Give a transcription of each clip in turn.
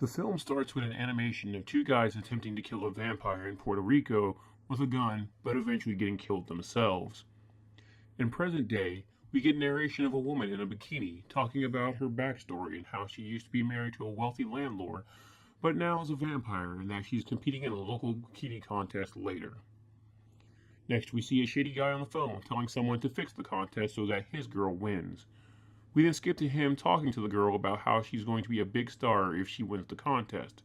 The film starts with an animation of two guys attempting to kill a vampire in Puerto Rico with a gun, but eventually getting killed themselves. In present day, we get narration of a woman in a bikini talking about her backstory and how she used to be married to a wealthy landlord, but now is a vampire and that she's competing in a local bikini contest later. Next, we see a shady guy on the phone telling someone to fix the contest so that his girl wins. We then skip to him talking to the girl about how she's going to be a big star if she wins the contest.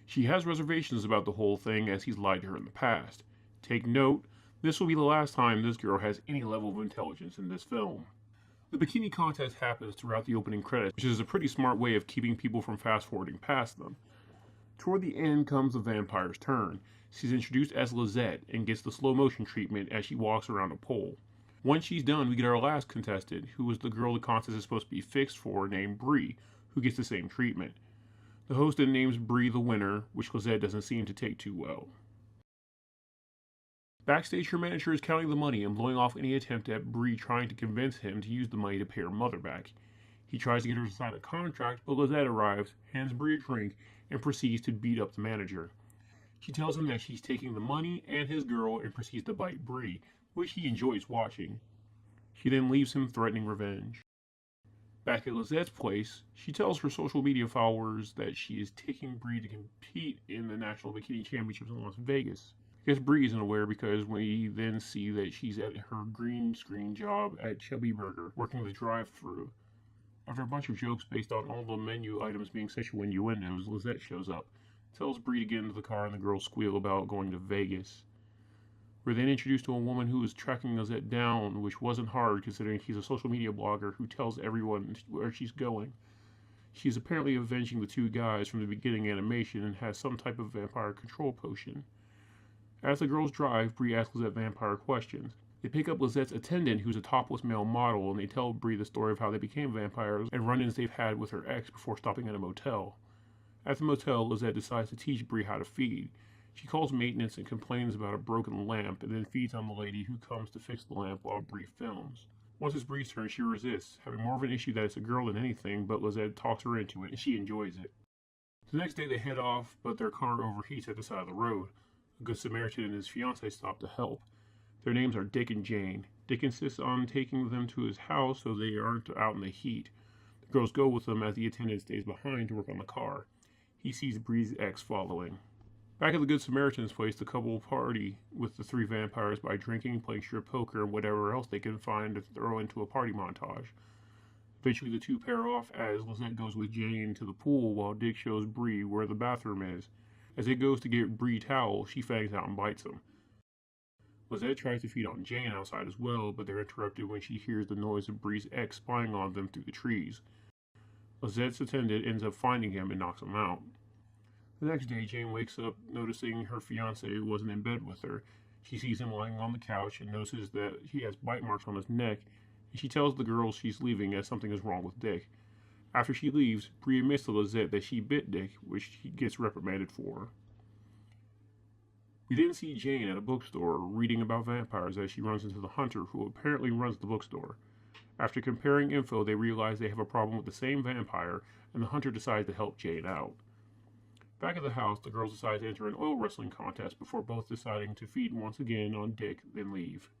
She has reservations about the whole thing as he's lied to her in the past. Take note, this will be the last time this girl has any level of intelligence in this film. The bikini contest happens throughout the opening credits, which is a pretty smart way of keeping people from fast-forwarding past them. Toward the end comes the vampire's turn. She's introduced as Lizette and gets the slow motion treatment as she walks around a pole. Once she's done, we get our last contestant, who was the girl the contest is supposed to be fixed for, named Bree, who gets the same treatment. The host then names Bree the winner, which Lizette doesn't seem to take too well. Backstage, her manager is counting the money and blowing off any attempt at Bree trying to convince him to use the money to pay her mother back. He tries to get her to sign a contract, but Lizette arrives, hands Bree a drink, and proceeds to beat up the manager. She tells him that she's taking the money and his girl and proceeds to bite Bree, which he enjoys watching. She then leaves him threatening revenge. Back at Lizette's place, she tells her social media followers that she is taking Bree to compete in the National Bikini Championships in Las Vegas. I guess Bree isn't aware because we then see that she's at her green screen job at Chubby Burger, working the drive-thru. After a bunch of jokes based on all the menu items being sexual innuendos, Lizette shows up, tells Bree to get into the car, and the girls squeal about going to Vegas. We're then introduced to a woman who is tracking Lizette down, which wasn't hard considering she's a social media blogger who tells everyone where she's going. She's apparently avenging the two guys from the beginning animation and has some type of vampire control potion. As the girls drive, Bree asks Lizette vampire questions. They pick up Lizette's attendant, who's a topless male model, and they tell Bree the story of how they became vampires and run-ins they've had with her ex before stopping at a motel. At the motel, Lizette decides to teach Bree how to feed. She calls maintenance and complains about a broken lamp, and then feeds on the lady who comes to fix the lamp while Bree films. Once it's Bree's turn, she resists, having more of an issue that it's a girl than anything, but Lizette talks her into it, and she enjoys it. The next day they head off, but their car overheats at the side of the road. A good Samaritan and his fiancée stop to help. Their names are Dick and Jane. Dick insists on taking them to his house so they aren't out in the heat. The girls go with them as the attendant stays behind to work on the car. He sees Bree's ex following. Back at the Good Samaritan's place, the couple party with the three vampires by drinking, playing strip poker, and whatever else they can find to throw into a party montage. Eventually the two pair off as Lizette goes with Jane to the pool while Dick shows Bree where the bathroom is. As it goes to get Bree towel, she fangs out and bites him. Lizette tries to feed on Jane outside as well, but they're interrupted when she hears the noise of Bree's ex spying on them through the trees. Lizette's attendant ends up finding him and knocks him out. The next day, Jane wakes up noticing her fiancé wasn't in bed with her. She sees him lying on the couch and notices that he has bite marks on his neck, and she tells the girls she's leaving as something is wrong with Dick. After she leaves, Bree admits to Lizette that she bit Dick, which he gets reprimanded for. We then see Jane at a bookstore reading about vampires as she runs into the hunter, who apparently runs the bookstore. After comparing info, they realize they have a problem with the same vampire, and the hunter decides to help Jane out. Back at the house, the girls decide to enter an oil wrestling contest before both deciding to feed once again on Dick, then leave.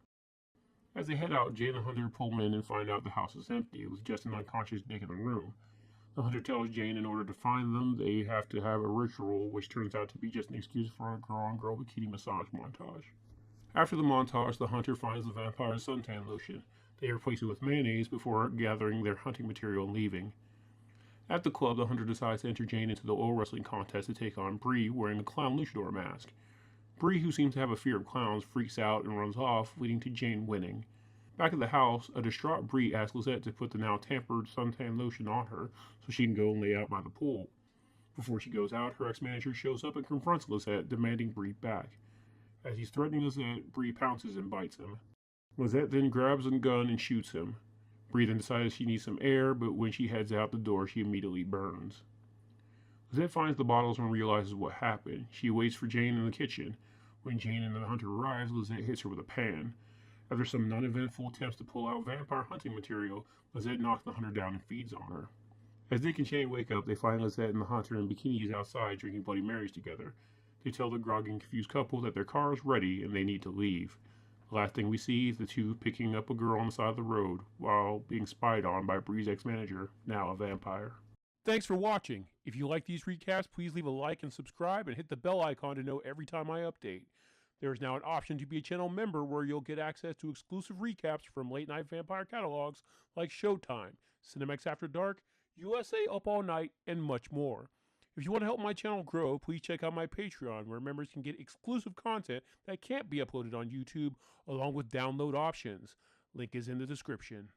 As they head out, Jane and Hunter pull in and find out the house is empty, with just an unconscious Dick in the room. The hunter tells Jane in order to find them, they have to have a ritual, which turns out to be just an excuse for a girl-on-girl bikini massage montage. After the montage, the hunter finds the vampire's suntan lotion. They replace it with mayonnaise before gathering their hunting material and leaving. At the club, the hunter decides to enter Jane into the oil wrestling contest to take on Bree wearing a clown luchador mask. Bree, who seems to have a fear of clowns, freaks out and runs off, leading to Jane winning. Back at the house, a distraught Bree asks Lizette to put the now tampered suntan lotion on her so she can go and lay out by the pool. Before she goes out, her ex-manager shows up and confronts Lizette, demanding Bree back. As he's threatening Lizette, Bree pounces and bites him. Lizette then grabs a gun and shoots him. Bree then decides she needs some air, but when she heads out the door, she immediately burns. Lizette finds the bottles and realizes what happened. She waits for Jane in the kitchen. When Jane and the hunter arrives, Lizette hits her with a pan. After some non-eventful attempts to pull out vampire hunting material, Lizette knocks the hunter down and feeds on her. As Nick and Shane wake up, they find Lizette and the hunter in bikinis outside drinking Bloody Marys together. They tell the groggy and confused couple that their car is ready and they need to leave. The last thing we see is the two picking up a girl on the side of the road while being spied on by Bree's ex-manager, now a vampire. Thanks for watching. If you like these recaps, please leave a like and subscribe and hit the bell icon to know every time I update. There is now an option to be a channel member where you'll get access to exclusive recaps from late night vampire catalogs like Showtime, Cinemax After Dark, USA Up All Night, and much more. If you want to help my channel grow, please check out my Patreon where members can get exclusive content that can't be uploaded on YouTube along with download options. Link is in the description.